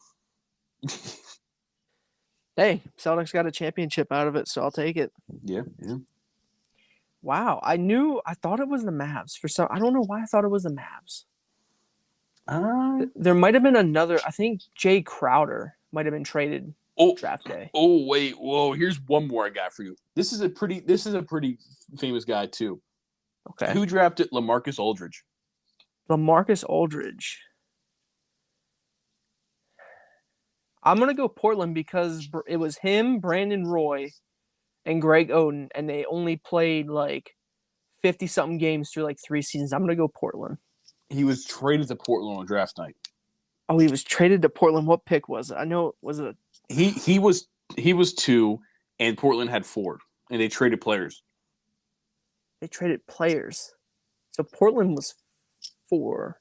Hey, Celtics got a championship out of it, so I'll take it. Yeah, yeah. Wow. I thought it was the Mavs. I don't know why I thought it was the Mavs. There might have been another. I think Jay Crowder might have been traded draft day. Oh, wait, whoa! Here's one more I got for you. This is a pretty famous guy too. Okay. Who drafted LaMarcus Aldridge? LaMarcus Aldridge. I'm gonna go Portland because it was him, Brandon Roy, and Greg Oden, and they only played like 50 something games through like 3 seasons. I'm gonna go Portland. He was traded to Portland on draft night. Oh, he was traded to Portland. What pick was it? I know was it. He was 2, and Portland had 4, and they traded players. They traded players, so Portland was 4,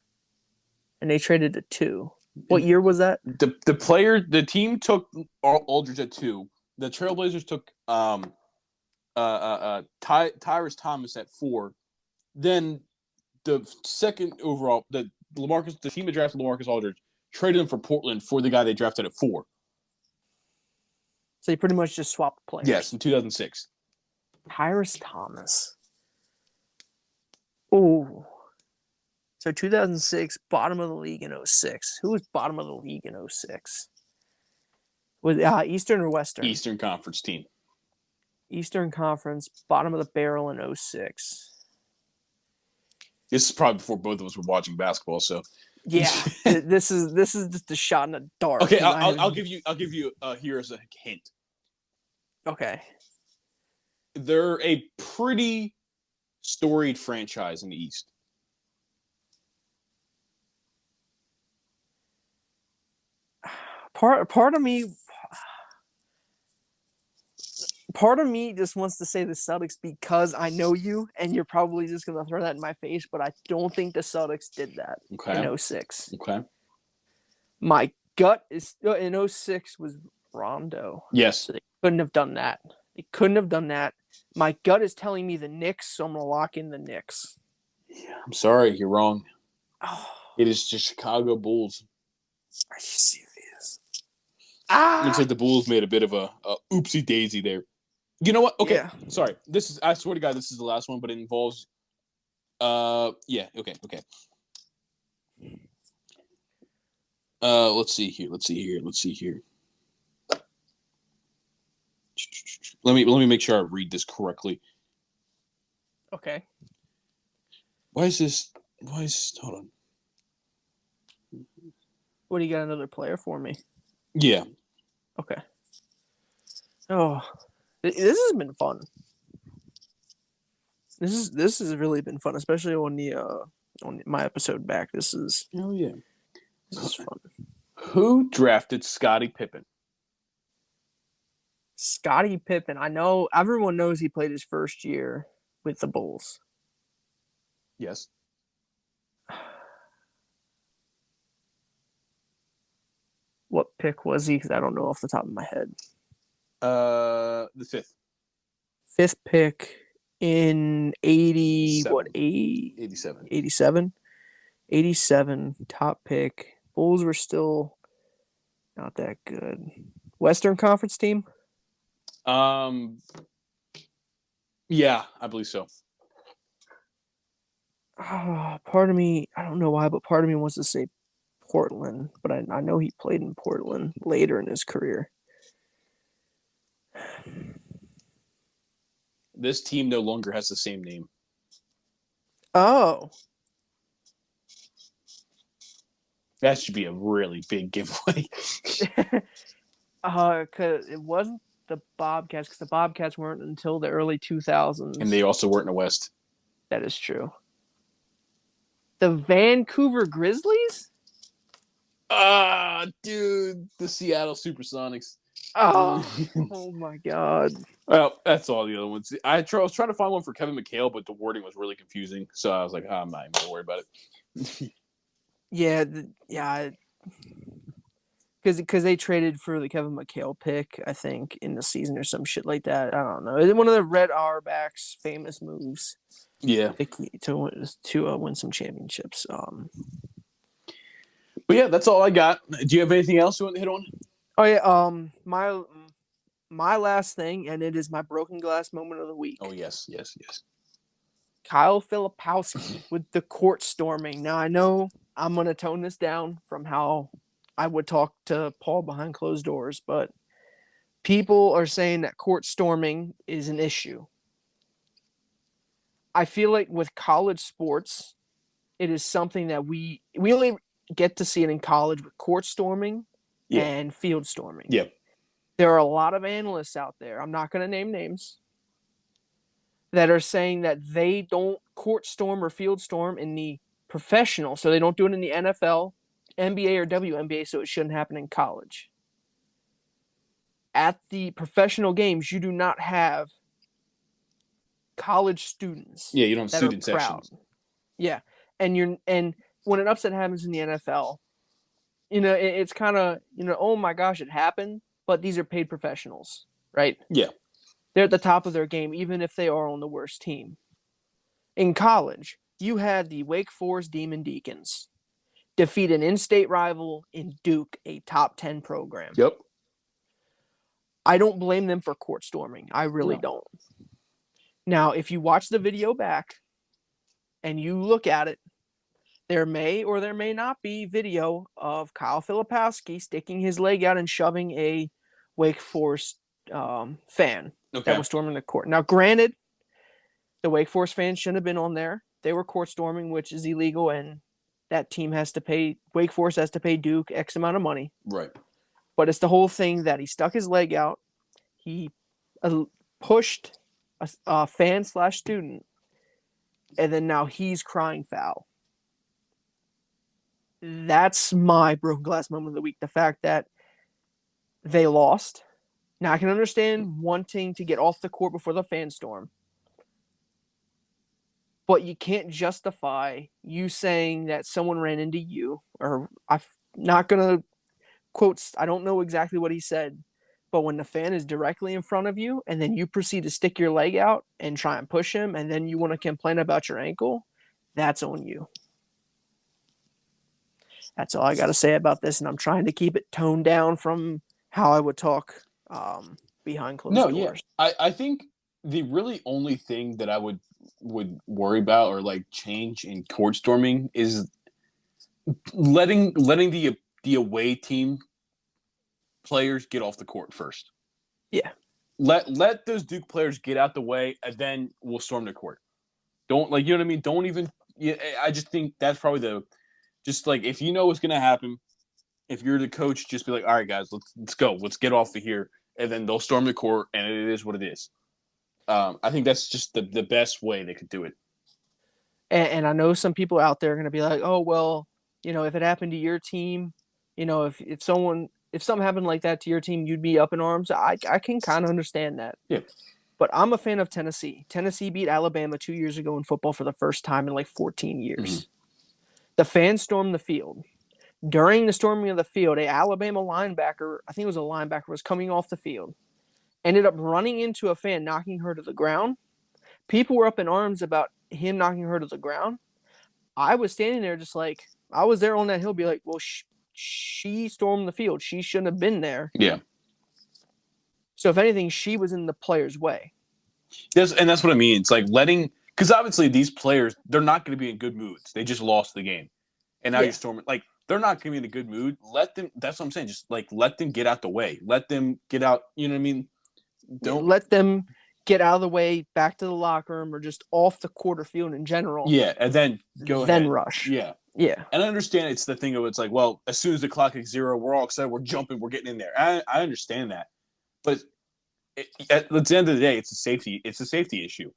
and they traded to 2. What year was that? The team took Aldridge at 2. The Trailblazers took Tyrese Thomas at 4. Then the second overall, the team that drafted LaMarcus Aldridge traded him for Portland for the guy they drafted at 4. So you pretty much just swapped players. Yes, in 2006. Tyrus Thomas. Oh. So 2006, bottom of the league in 06. Who was bottom of the league in 06? Was Eastern or Western? Eastern Conference team. Eastern Conference, bottom of the barrel in 06. This is probably before both of us were watching basketball, so yeah, this is just a shot in the dark. Okay, I'll give you here as a hint. Okay. They're a pretty storied franchise in the East. Part of me just wants to say the Celtics because I know you, and you're probably just going to throw that in my face, but I don't think the Celtics did that in 06. Okay. My gut is in 06 was Rondo. Yes. So they couldn't have done that. My gut is telling me the Knicks, so I'm going to lock in the Knicks. Yeah, I'm sorry, you're wrong. Oh. It is just Chicago Bulls. Are you serious? Looks like the Bulls made a bit of a oopsie daisy there. You know what? Okay, yeah. Sorry. I swear to God, this is the last one, but it involves. Yeah. Okay. Let's see here. Let me make sure I read this correctly. Okay. Why is this? Hold on. What, do you got another player for me? Yeah. Okay. Oh, this has been fun. This has really been fun, especially on my episode back. This is fun. Who drafted Scottie Pippen? Scottie Pippen. I know everyone knows he played his first year with the Bulls. Yes. What pick was he? Because I don't know off the top of my head. The fifth. Fifth pick in 87. 87. Top pick. Bulls were still not that good. Western Conference team? Yeah, I believe so. Part of me, I don't know why, but part of me wants to say Portland, but I know he played in Portland later in his career. This team no longer has the same name. Oh. That should be a really big giveaway. Cause it wasn't the Bobcats, because the Bobcats weren't until the early 2000s. And they also weren't in the West. That is true. The Vancouver Grizzlies? Dude, the Seattle Supersonics. Oh my God. Well, that's all the other ones. I was trying to find one for Kevin McHale, but the wording was really confusing. So I was like, I'm not even going to worry about it. Yeah. Because they traded for the Kevin McHale pick, I think, in the season or some shit like that. I don't know. It's one of the Red Auerbach's famous moves. Yeah. To win some championships. But yeah, that's all I got. Do you have anything else you want to hit on? Oh yeah. My last thing, and it is my broken glass moment of the week. Oh yes. Kyle Filipowski with the court storming. Now I know I'm gonna tone this down from how I would talk to Paul behind closed doors, but people are saying that court storming is an issue. I feel like with college sports, it is something that we only get to see it in college with court storming and field storming. Yeah. There are a lot of analysts out there, I'm not going to name names, that are saying that they don't court storm or field storm in the professional, so they don't do it in the NFL, NBA, or WNBA, so it shouldn't happen in college. At the professional games, you do not have college students. Yeah, you don't have student sections. Yeah, and when an upset happens in the NFL, it's kind of, oh my gosh, it happened, but these are paid professionals, right? Yeah. They're at the top of their game, even if they are on the worst team. In college, you had the Wake Forest Demon Deacons defeat an in-state rival in Duke, a top 10 program. Yep. I don't blame them for court storming. I really don't. Now, if you watch the video back and you look at it, there may or there may not be video of Kyle Filipowski sticking his leg out and shoving a Wake Forest fan that was storming the court. Now, granted, the Wake Forest fans shouldn't have been on there. They were court storming, which is illegal, and that team has to pay, Wake Forest has to pay Duke X amount of money. Right. But it's the whole thing that he stuck his leg out. He pushed a fan/student, and then now he's crying foul. That's my broken glass moment of the week. The fact that they lost. Now, I can understand wanting to get off the court before the fan storm. But you can't justify you saying that someone ran into you. Or I'm not going to quote, I don't know exactly what he said. But when the fan is directly in front of you and then you proceed to stick your leg out and try and push him and then you want to complain about your ankle, that's on you. That's all I got to say about this, and I'm trying to keep it toned down from how I would talk behind closed doors. Yeah. I think the really only thing that I would worry about or like change in court storming is letting the away team players get off the court first. Yeah. Let those Duke players get out the way, and then we'll storm the court. Don't, like, you know what I mean? Don't even. Yeah, I just think that's probably just like, if you know what's gonna happen, if you're the coach, just be like, all right, guys, let's go, let's get off of here, and then they'll storm the court, and it is what it is. I think that's just the best way they could do it. And I know some people out there are gonna be like, oh well, if it happened to your team, if something happened like that to your team, you'd be up in arms. I can kind of understand that. Yeah. But I'm a fan of Tennessee. Tennessee beat Alabama 2 years ago in football for the first time in like 14 years. Mm-hmm. The fans stormed the field. During the storming of the field, a Alabama linebacker, I think it was a linebacker, was coming off the field. Ended up running into a fan, knocking her to the ground. People were up in arms about him knocking her to the ground. I was standing there just like, I was there on that hill, be like, well, she stormed the field. She shouldn't have been there. Yeah. So if anything, she was in the player's way. Yes, and that's what I mean. It's like because obviously these players, they're not going to be in good moods. They just lost the game. And now you're storming. Like, they're not going to be in a good mood. Let them, that's what I'm saying. Just like, let them get out the way. Let them get out, you know what I mean? Don't let them get out of the way, back to the locker room, or just off the court or field in general. Yeah, and then go ahead. Then rush. Yeah. Yeah. And I understand it's the thing of, it's like, well, as soon as the clock is 0, we're all excited, we're jumping, we're getting in there. I understand that. But at the end of the day, it's a safety issue.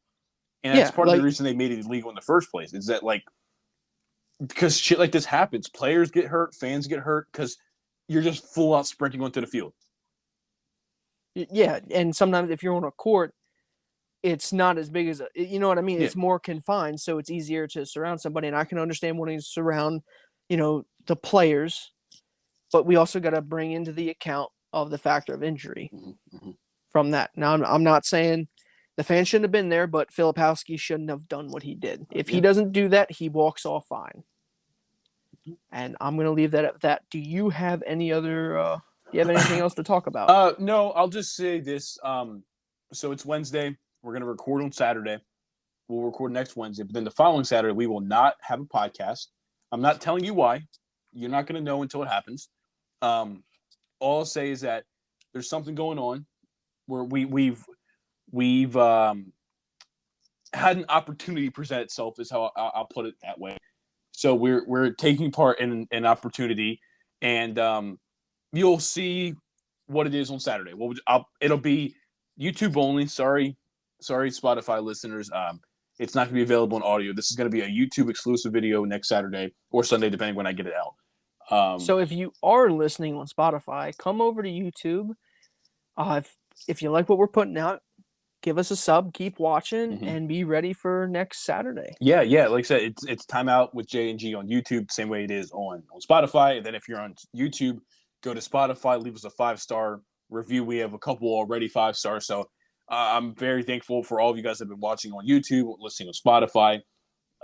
And that's part of the reason they made it illegal in the first place, is that, like, because shit like this happens. Players get hurt, fans get hurt, because you're just full out sprinting onto the field. Yeah, and sometimes if you're on a court, it's not as big as you know what I mean? Yeah. It's more confined, so it's easier to surround somebody. And I can understand wanting to surround, the players, but we also got to bring into the account of the factor of injury from that. Now, I'm not saying the fans shouldn't have been there, but Filipowski shouldn't have done what he did. If he doesn't do that, he walks off fine. And I'm going to leave that at that. Do you have any other? Do you have anything else to talk about? No, I'll just say this. So it's Wednesday. We're going to record on Saturday. We'll record next Wednesday. But then the following Saturday, we will not have a podcast. I'm not telling you why. You're not going to know until it happens. All I'll say is that there's something going on where we've had an opportunity present itself, is how I'll put it that way. So we're taking part in an opportunity, and you'll see what it is on Saturday. It'll be YouTube only. Sorry, Spotify listeners. It's not going to be available in audio. This is going to be a YouTube exclusive video next Saturday or Sunday, depending when I get it out. So if you are listening on Spotify, come over to YouTube. If you like what we're putting out, give us a sub, keep watching, and be ready for next Saturday. Yeah. Like I said, it's Time Out with J&G on YouTube, same way it is on Spotify. And then if you're on YouTube, go to Spotify, leave us a 5-star review. We have a couple already 5 stars. So I'm very thankful for all of you guys that have been watching on YouTube, listening on Spotify.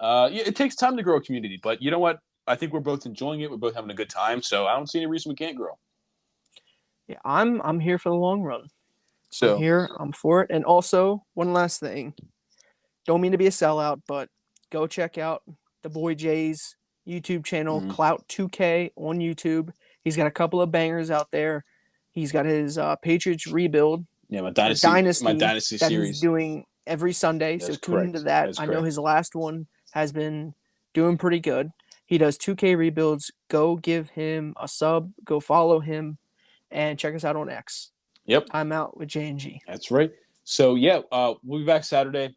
It takes time to grow a community, but you know what? I think we're both enjoying it. We're both having a good time. So I don't see any reason we can't grow. Yeah, I'm here for the long run. So I'm for it. And also, one last thing. don't mean to be a sellout, but go check out the boy Jay's YouTube channel, Clout 2K on YouTube. He's got a couple of bangers out there. He's got his Patriots rebuild, Yeah, my dynasty dynasty that series. he's doing every Sunday. That's so tune into correct. that. That's I know correct. his last one has been doing pretty good. He does 2K rebuilds. Go give him a sub. Go follow him, and check us out on X. Yep, I'm out with J&G. that's right. So yeah, we'll be back Saturday,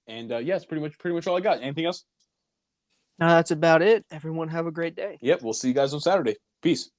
and yeah, it's pretty much all I got. Anything else? Now that's about it. Everyone have a great day. Yep, we'll see you guys on Saturday. Peace.